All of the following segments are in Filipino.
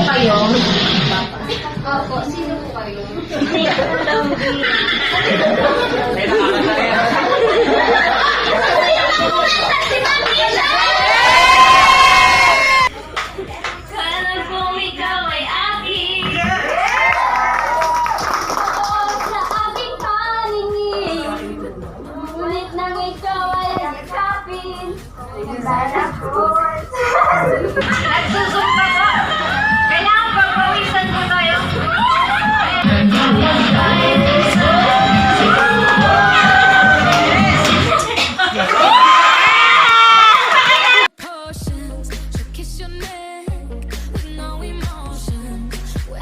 kayo? Opo, sino po kayo? Sana kung ikaw ay akin. Sa aking paningin, ngunit nang ikaw ay yakapin, sana ko. Nagsusumpa ko. Kailangan pagpawisan ko tayo. Potions, she'll kiss your neck with no emotion. When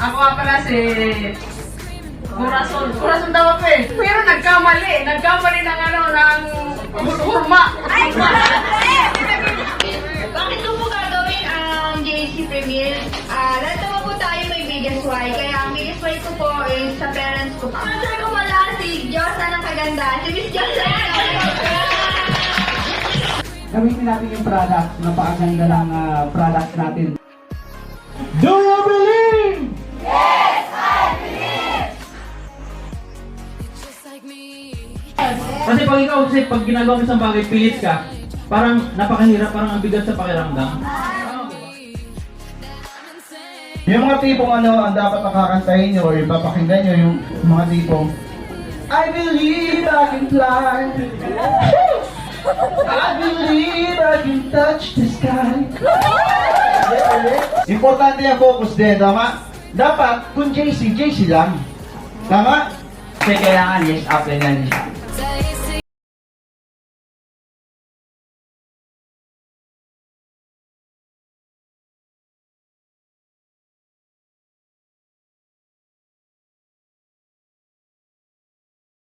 Ako nga pala si Corazon. Corazon daw ako eh. Pero nagkamali. Nagkamali ng ng hurma. Bakit ko po gagawin ang JC Premier? Lahat naman po tayo may biggest why. Kaya ang biggest why ko po is sa parents ko. Sponsor ko wala si Diyosa ng Kagandaan. Si Miss Diyosa ng Kagandaan. Gamitin natin yung product. Napakaganda ng product natin. Do you believe? just like me. Kasi pag ikaw, kasi pag ginagawa mo isang bagay, pilit ka, parang napakahirap, parang ang bigat sa pakiramdam. Yung mga tipong ang dapat nakakantahin nyo or ipapakinggan nyo yung mga tipong I believe I can fly. I believe I can touch the sky. Importante yung focus din, tama? Dapat, kung JC, JC lang. Tama? Kasi kailangan yes, up and yan siya.